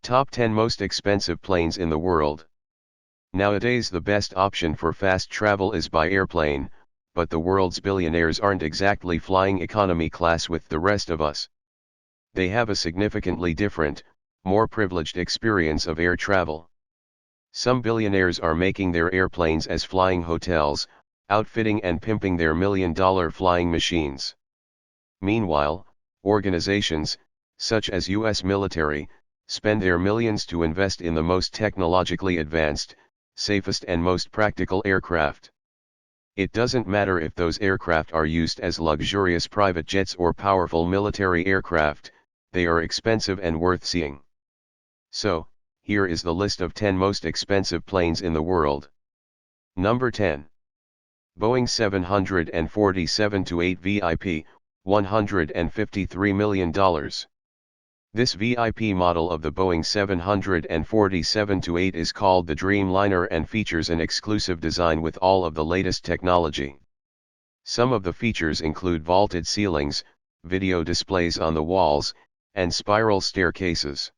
Top 10 Most Expensive Planes in the World. Nowadays the best option for fast travel is by airplane, but the world's billionaires aren't exactly flying economy class with the rest of us. They have a significantly different, more privileged experience of air travel. Some billionaires are making their airplanes as flying hotels, outfitting and pimping their million-dollar flying machines. Meanwhile, organizations, such as U.S. military, spend their millions to invest in the most technologically advanced, safest and most practical aircraft. It doesn't matter if those aircraft are used as luxurious private jets or powerful military aircraft, they are expensive and worth seeing. So, here is the list of 10 most expensive planes in the world. Number 10. Boeing 747-8 VIP, $153 million. This VIP model of the Boeing 747-8 is called the Dreamliner and features an exclusive design with all of the latest technology. Some of the features include vaulted ceilings, video displays on the walls, and spiral staircases.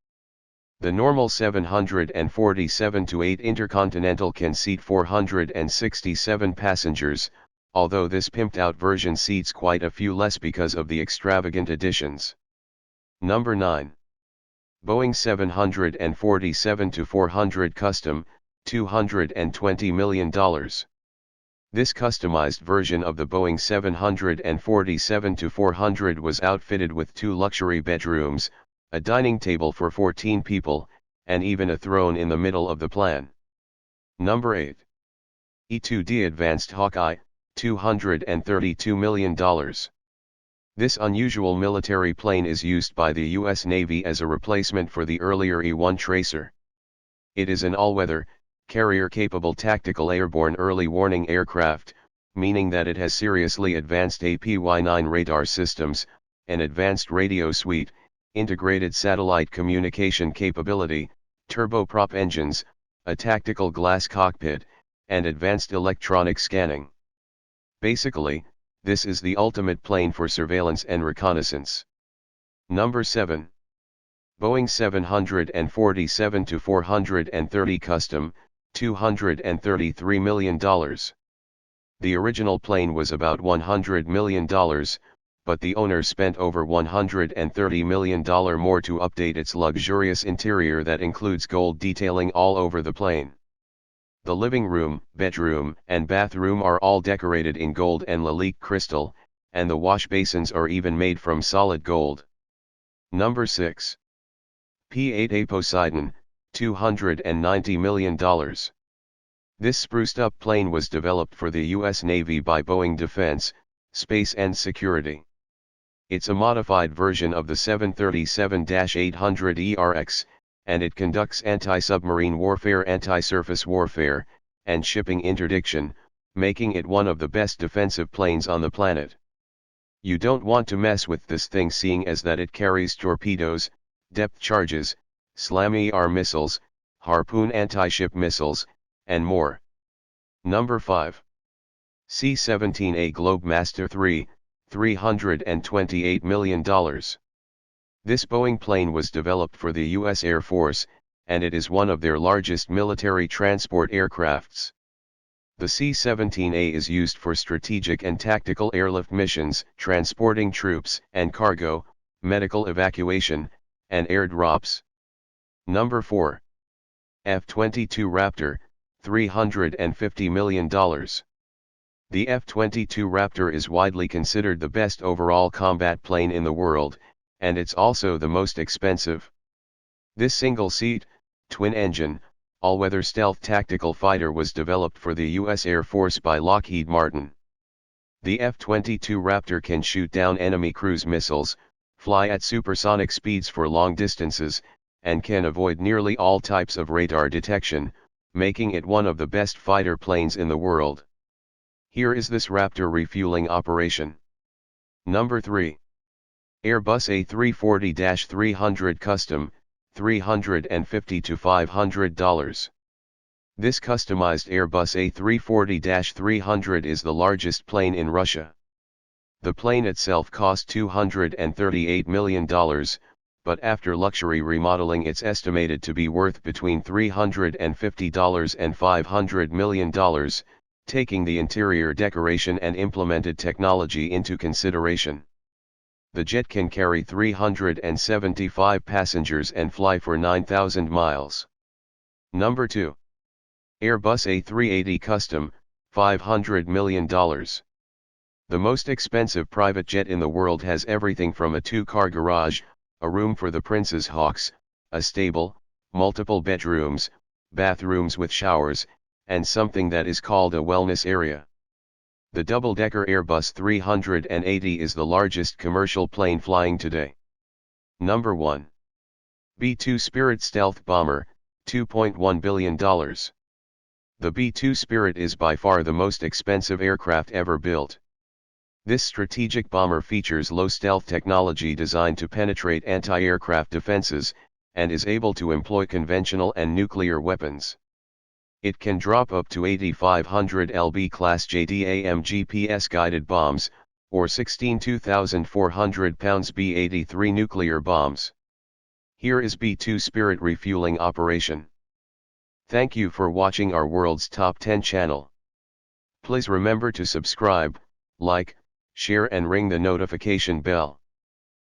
The normal 747-8 Intercontinental can seat 467 passengers, although this pimped-out version seats quite a few less because of the extravagant additions. Number 9. Boeing 747-400 Custom, $220 million. This customized version of the Boeing 747-400 was outfitted with 2 luxury bedrooms, a dining table for 14 people, and even a throne in the middle of the plan. Number 8. E2D Advanced Hawkeye, $232 million. This unusual military plane is used by the U.S. Navy as a replacement for the earlier E-1 Tracer. It is an all-weather, carrier-capable tactical airborne early warning aircraft, meaning that it has seriously advanced APY-9 radar systems, an advanced radio suite, integrated satellite communication capability, turboprop engines, a tactical glass cockpit, and advanced electronic scanning. Basically, this is the ultimate plane for surveillance and reconnaissance. Number 7. Boeing 747-430 Custom, $233 million. The original plane was about $100 million, but the owner spent over $130 million more to update its luxurious interior that includes gold detailing all over the plane. The living room, bedroom, and bathroom are all decorated in gold and Lalique crystal, and the wash basins are even made from solid gold. Number 6. P8 Poseidon, $290 million. This spruced-up plane was developed for the U.S. Navy by Boeing Defense, Space and Security. It's a modified version of the 737-800 ERX, and it conducts anti-submarine warfare, anti-surface warfare, and shipping interdiction, making it one of the best defensive planes on the planet. You don't want to mess with this thing, seeing as that it carries torpedoes, depth charges, SLAM-ER missiles, Harpoon anti-ship missiles, and more. Number 5. C17A Globemaster III, $328 million. This Boeing plane was developed for the U.S. Air Force, and it is one of their largest military transport aircrafts. The C-17A is used for strategic and tactical airlift missions, transporting troops and cargo, medical evacuation, and airdrops. Number 4. F22 Raptor, $350 million. The F22 Raptor is widely considered the best overall combat plane in the world, and it's also the most expensive. This single-seat, twin-engine, all-weather stealth tactical fighter was developed for the U.S. Air Force by Lockheed Martin. The F-22 Raptor can shoot down enemy cruise missiles, fly at supersonic speeds for long distances, and can avoid nearly all types of radar detection, making it one of the best fighter planes in the world. Here is this Raptor refueling operation. Number 3. Airbus A340-300 Custom, $350 to $500. This customized Airbus A340-300 is the largest plane in Russia. The plane itself cost $238 million, but after luxury remodeling it's estimated to be worth between $350 and $500 million, taking the interior decoration and implemented technology into consideration. The jet can carry 375 passengers and fly for 9,000 miles. Number 2. Airbus A380 Custom, $500 million. The most expensive private jet in the world has everything from a 2-car garage, a room for the Prince's Hawks, a stable, multiple bedrooms, bathrooms with showers, and something that is called a wellness area. The double-decker Airbus 380 is the largest commercial plane flying today. Number 1. B-2 Spirit Stealth Bomber, $2.1 billion. The B-2 Spirit is by far the most expensive aircraft ever built. This strategic bomber features low-stealth technology designed to penetrate anti-aircraft defenses, and is able to employ conventional and nuclear weapons. It can drop up to 8,500 lb class JDAM GPS-guided bombs, or 16,400 pounds B-83 nuclear bombs. Here is B-2 Spirit refueling operation. Thank you for watching our World's Top 10 channel. Please remember to subscribe, like, share and ring the notification bell.